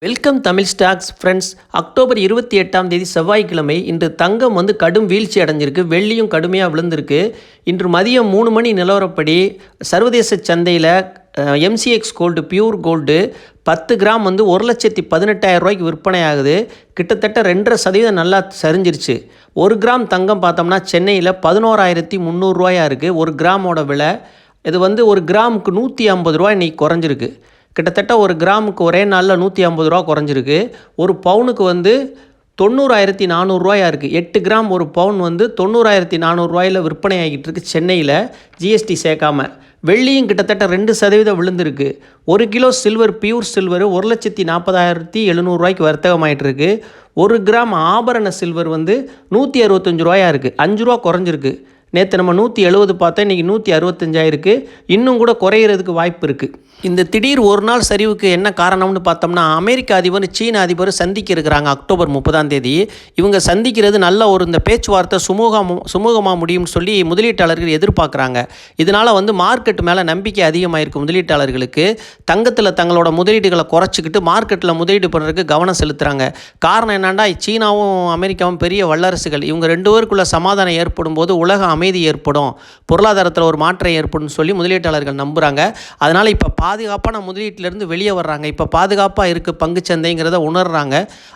Welcome Tamil stocks friends. October 28ஆம் தேதி செவ்வாய்க்கிழமை இன்று தங்கம் கடும் வீழ்ச்சி அடைஞ்சிருக்கு. வெள்ளியும் கடுமையாக விழுந்திருக்கு. இன்று மதியம் 3 மணி நிலவரப்படி சர்வதேச சந்தையில் MCX gold pure gold 10 gram 1,18,000 ரூபாய்க்கு விற்பனை ஆகுது. கிட்டத்தட்ட 2.5% நல்லா சரிஞ்சிருச்சு. 1 கிராம் தங்கம் பார்த்தோம்னா சென்னையில் 11,300 ரூபாயா இருக்குது. 1 கிராமோட விலை இது 1 கிராமுக்கு 150 ரூபா இன்றைக்கி குறைஞ்சிருக்கு. கிட்டத்தட்ட 1 கிராமுக்கு ஒரே நாளில் 150 ரூபா குறைஞ்சிருக்கு. ஒரு பவுனுக்கு 90,400 ரூபாயா இருக்குது. 8 கிராம் ஒரு பவுன் 90,400 ரூபாயில் விற்பனை ஆகிட்டு இருக்கு சென்னையில், ஜிஎஸ்டி சேர்க்காம. வெள்ளியும் கிட்டத்தட்ட 2% விழுந்திருக்கு. 1 கிலோ சில்வர் பியூர் சில்வர் 1,40,700 ரூபாய்க்கு வர்த்தகமாயிட்டு இருக்கு. 1 கிராம் ஆபரண சில்வர் 165 ரூபாயா இருக்குது. 5 ரூபா குறைஞ்சிருக்கு. நேற்று நம்ம 170 பார்த்தா இன்றைக்கி 165 ஆயிருக்கு. இன்னும் கூட குறையிறதுக்கு வாய்ப்பு இருக்குது. இந்த திடீர் ஒரு நாள் சரிவுக்கு என்ன காரணம்னு பார்த்தோம்னா, அமெரிக்க அதிபர் சீன அதிபர் சந்திக்க இருக்கிறாங்க அக்டோபர் 30ஆம் தேதி. இவங்க சந்திக்கிறது நல்ல இந்த பேச்சுவார்த்தை சுமூகமாக முடியும்னு சொல்லி முதலீட்டாளர்கள் எதிர்பார்க்குறாங்க. இதனால் மார்க்கெட் மேலே நம்பிக்கை அதிகமாகிருக்கு முதலீட்டாளர்களுக்கு. தங்கத்தில் தங்களோட முதலீடுகளை குறைச்சிக்கிட்டு மார்க்கெட்டில் முதலீடு பண்ணுறதுக்கு கவனம் செலுத்துகிறாங்க. காரணம் என்னென்னா, சீனாவும் அமெரிக்காவும் பெரிய வல்லரசுகள். இவங்க 2 பேருக்குள்ள சமாதானம் ஏற்படும் போது உலக அமைதி ஏற்படும், பொருளாதாரத்தில் ஒரு மாற்றம் ஏற்படும் சொல்லி முதலீட்டாளர்கள் நம்புகிறாங்க. அதனால் இப்போ பாதுகாப்பான முதலீட்டிலேருந்து வெளியே வர்றாங்க. இப்போ பாதுகாப்பாக இருக்குது பங்குச்சந்தைங்கிறத உணர்கிறாங்க.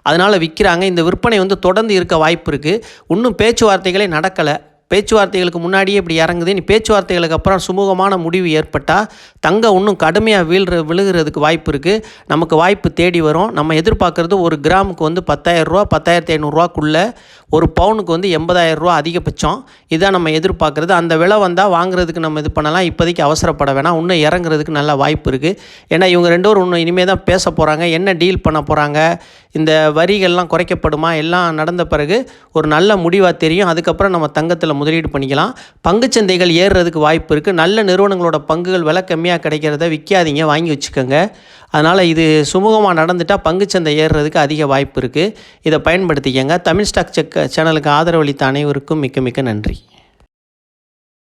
அதனால் விற்கிறாங்க. இந்த விற்பனை தொடர்ந்து இருக்க வாய்ப்பு இருக்குது. இன்னும் பேச்சுவார்த்தைகளே நடக்கலை. பேச்சுவார்த்தைகளுக்கு முன்னாடியே இப்படி இறங்குது. நீ பேச்சுவார்த்தைகளுக்கு அப்புறம் சுமூகமான முடிவு ஏற்பட்டால் தங்கம் இன்னும் கடுமையாக விழுகிறதுக்கு வாய்ப்பு இருக்குது. நமக்கு வாய்ப்பு தேடி வரும். நம்ம எதிர்பார்க்குறது 1 கிராமுக்கு 10,000 ரூபா 10,500 ரூபாக்குள்ளே, ஒரு பவுனுக்கு 80,000 ரூபா அதிகபட்சம். இதான் நம்ம எதிர்பார்க்குறது. அந்த விலை வந்தால் வாங்குறதுக்கு நம்ம இது பண்ணலாம். இப்போதைக்கு அவசரப்பட வேணாம். இன்னும் இறங்குறதுக்கு நல்ல வாய்ப்பு இருக்குது. ஏன்னா இவங்க 2 பேரும் இன்னும் இனிமேல் தான் பேச போகிறாங்க. என்ன டீல் பண்ண போகிறாங்க, இந்த வரிகள்லாம் குறைக்கப்படுமா, எல்லாம் நடந்த பிறகு ஒரு நல்ல முடிவாக தெரியும். அதுக்கப்புறம் நம்ம தங்கத்தில் முதலீடு பண்ணிக்கலாம். பங்குச்சந்தைகள் ஏறுறதுக்கு வாய்ப்பு இருக்குது. நல்ல நிறுவனங்களோட பங்குகள் விலை கம்மியாக கிடைக்கிறத விற்காதீங்க, வாங்கி வச்சுக்கோங்க. அதனால் இது சுமூகமாக நடந்துட்டால் பங்குச்சந்தை ஏறுறதுக்கு அதிக வாய்ப்பு இருக்குது. இதை பயன்படுத்திக்கங்க. தமிழ் ஸ்டாக் சேனலுக்கு ஆதரவளித்த அனைவருக்கும் மிக்க மிக்க நன்றி.